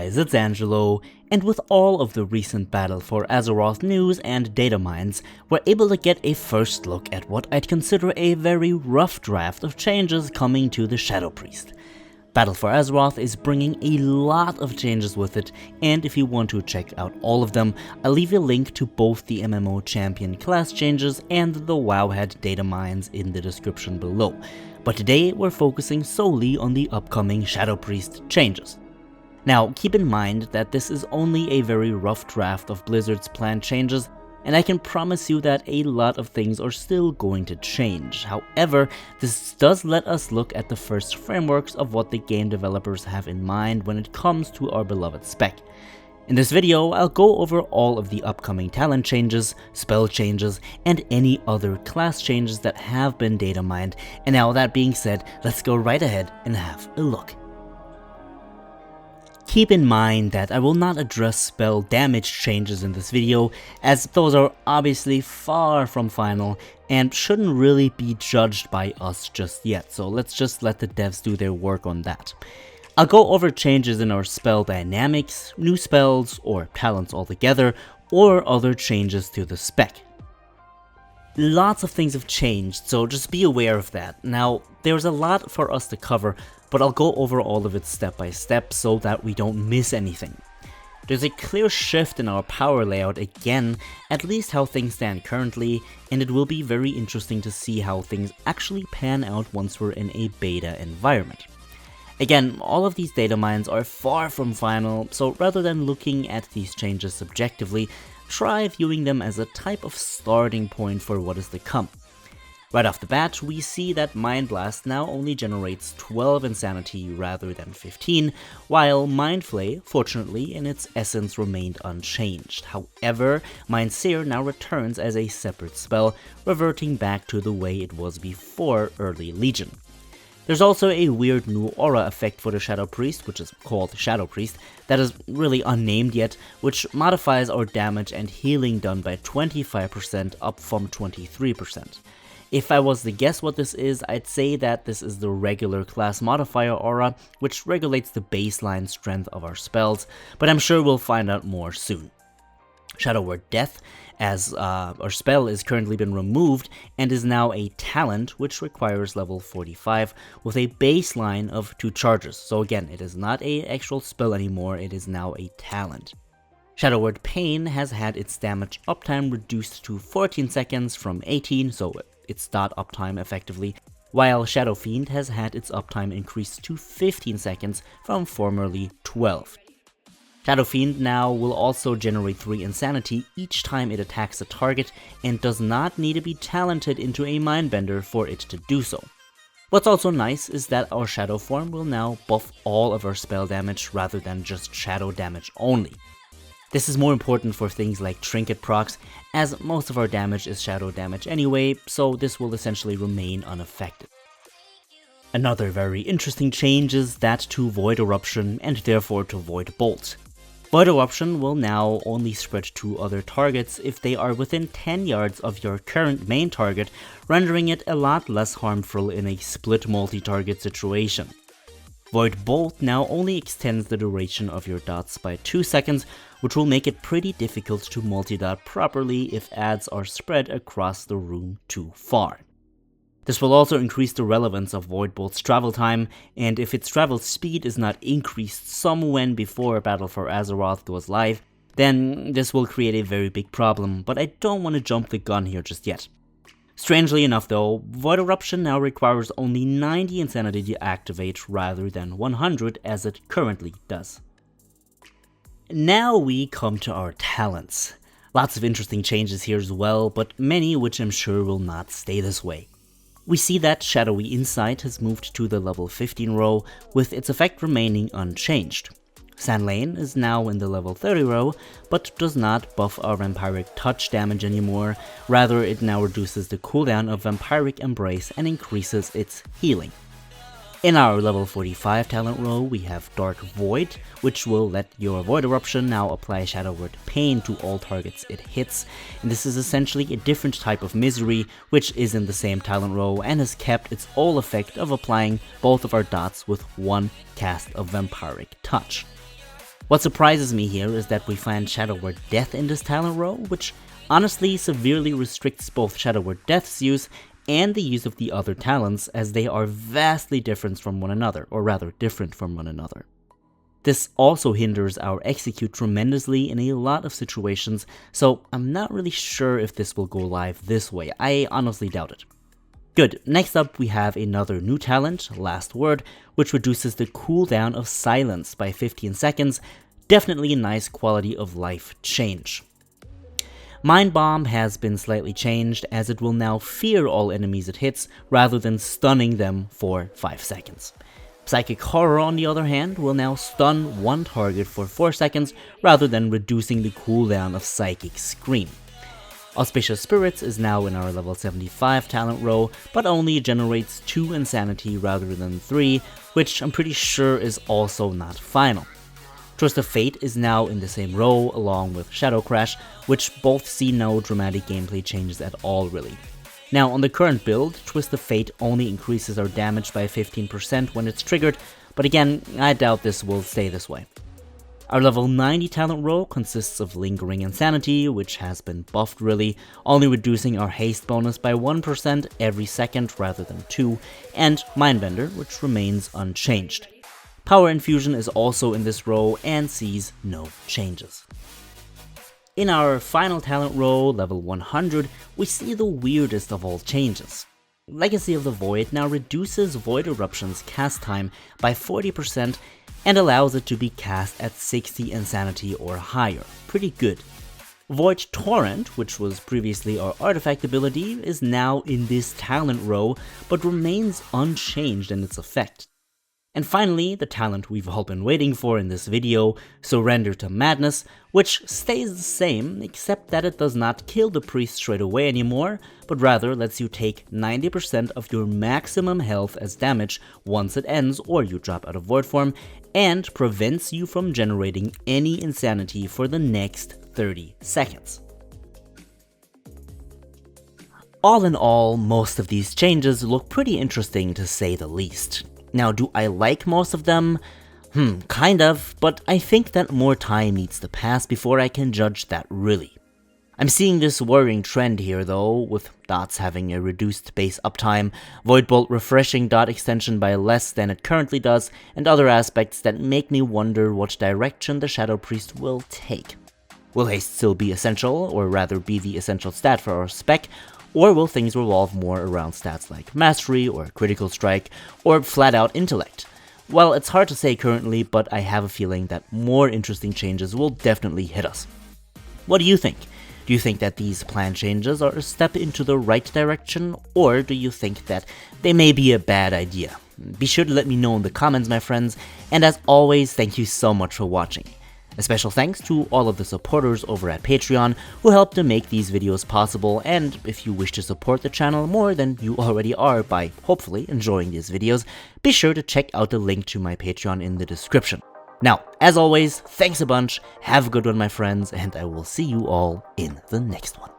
guys, it's Angelo, and with all of the recent Battle for Azeroth news and data mines, we're able to get a first look at what I'd consider a very rough draft of changes coming to the Shadow Priest. Battle for Azeroth is bringing a lot of changes with it, and if you want to check out all of them, I'll leave a link to both the MMO champion class changes and the Wowhead data mines in the description below. But today we're focusing solely on the upcoming Shadow Priest changes. Now, keep in mind that this is only a very rough draft of Blizzard's planned changes, and I can promise you that a lot of things are still going to change. However, this does let us look at the first frameworks of what the game developers have in mind when it comes to our beloved spec. In this video, I'll go over all of the upcoming talent changes, spell changes, and any other class changes that have been data mined, and now that being said, let's go right ahead and have a look. Keep in mind that I will not address spell damage changes in this video, as those are obviously far from final and shouldn't really be judged by us just yet, so let's just let the devs do their work on that. I'll go over changes in our spell dynamics, new spells or talents altogether, or other changes to the spec. Lots of things have changed, so just be aware of that. Now, there's a lot for us to cover, but I'll go over all of it step by step so that we don't miss anything. There's a clear shift in our power layout again, at least how things stand currently, and it will be very interesting to see how things actually pan out once we're in a beta environment. Again, all of these data mines are far from final, so rather than looking at these changes subjectively, try viewing them as a type of starting point for what is to come. Right off the bat, we see that Mind Blast now only generates 12 insanity rather than 15, while Mind Flay, fortunately, in its essence remained unchanged. However, Mind Sear now returns as a separate spell, reverting back to the way it was before Early Legion. There's also a weird new aura effect for the Shadow Priest, which is called Shadow Priest, that is really unnamed yet, which modifies our damage and healing done by 25% up from 23%. If I was to guess what this is, I'd say that this is the regular class modifier aura, which regulates the baseline strength of our spells, but I'm sure we'll find out more soon. Shadow Word Death, as our spell is currently been removed and is now a talent which requires level 45 with a baseline of 2 charges. So again, it is not an actual spell anymore, it is now a talent. Shadow Word Pain has had its damage uptime reduced to 14 seconds from 18, so its dot uptime effectively, while Shadow Fiend has had its uptime increased to 15 seconds from formerly 12. Shadow Fiend now will also generate 3 insanity each time it attacks a target and does not need to be talented into a Mindbender for it to do so. What's also nice is that our Shadow form will now buff all of our spell damage rather than just shadow damage only. This is more important for things like Trinket procs, as most of our damage is shadow damage anyway, so this will essentially remain unaffected. Another very interesting change is that to Void Eruption and therefore to Void Bolt. Void Eruption will now only spread to other targets if they are within 10 yards of your current main target, rendering it a lot less harmful in a split multi-target situation. Void Bolt now only extends the duration of your dots by 2 seconds, which will make it pretty difficult to multi-dot properly if ads are spread across the room too far. This will also increase the relevance of Void Bolt's travel time, and if its travel speed is not increased somewhen before Battle for Azeroth goes live, then this will create a very big problem, but I don't want to jump the gun here just yet. Strangely enough though, Void Eruption now requires only 90 insanity to activate rather than 100 as it currently does. Now we come to our talents. Lots of interesting changes here as well, but many which I'm sure will not stay this way. We see that Shadowy Insight has moved to the level 15 row, with its effect remaining unchanged. Sand Lane is now in the level 30 row, but does not buff our Vampiric Touch damage anymore, rather it now reduces the cooldown of Vampiric Embrace and increases its healing. In our level 45 talent row, we have Dark Void, which will let your Void Eruption now apply Shadow Word Pain to all targets it hits, and this is essentially a different type of misery, which is in the same talent row and has kept its old effect of applying both of our dots with one cast of Vampiric Touch. What surprises me here is that we find Shadow Word Death in this talent row, which honestly severely restricts both Shadow Word Death's use and the use of the other talents, as they are vastly different from one another, or rather different from one another. This also hinders our execute tremendously in a lot of situations, so I'm not really sure if this will go live this way. I honestly doubt it. Good, next up we have another new talent, Last Word, which reduces the cooldown of silence by 15 seconds, definitely a nice quality of life change. Mind Bomb has been slightly changed, as it will now fear all enemies it hits rather than stunning them for 5 seconds. Psychic Horror, on the other hand, will now stun one target for 4 seconds rather than reducing the cooldown of Psychic Scream. Auspicious Spirits is now in our level 75 talent row, but only generates 2 insanity rather than 3, which I'm pretty sure is also not final. Twist of Fate is now in the same row along with Shadow Crash, which both see no dramatic gameplay changes at all really. Now, on the current build, Twist of Fate only increases our damage by 15% when it's triggered, but again, I doubt this will stay this way. Our level 90 talent row consists of Lingering Insanity, which has been buffed really, only reducing our haste bonus by 1% every second rather than 2, and Mindbender, which remains unchanged. Power Infusion is also in this row and sees no changes. In our final talent row, level 100, we see the weirdest of all changes. Legacy of the Void now reduces Void Eruption's cast time by 40% and allows it to be cast at 60 insanity or higher. Pretty good. Void Torrent, which was previously our artifact ability, is now in this talent row, but remains unchanged in its effect. And finally, the talent we've all been waiting for in this video, Surrender to Madness, which stays the same, except that it does not kill the priest straight away anymore, but rather lets you take 90% of your maximum health as damage once it ends or you drop out of void form, and prevents you from generating any insanity for the next 30 seconds. All in all, most of these changes look pretty interesting to say the least. Now, do I like most of them? Kind of, but I think that more time needs to pass before I can judge that really. I'm seeing this worrying trend here though, with dots having a reduced base uptime, Voidbolt refreshing dot extension by less than it currently does, and other aspects that make me wonder what direction the Shadow Priest will take. Will haste still be essential, or rather be the essential stat for our spec, or will things revolve more around stats like Mastery or Critical Strike, or flat out Intellect? Well, it's hard to say currently, but I have a feeling that more interesting changes will definitely hit us. What do you think? Do you think that these planned changes are a step into the right direction, or do you think that they may be a bad idea? Be sure to let me know in the comments, my friends, and as always, thank you so much for watching. A special thanks to all of the supporters over at Patreon who help to make these videos possible, and if you wish to support the channel more than you already are by hopefully enjoying these videos, be sure to check out the link to my Patreon in the description. Now, as always, thanks a bunch, have a good one my friends, and I will see you all in the next one.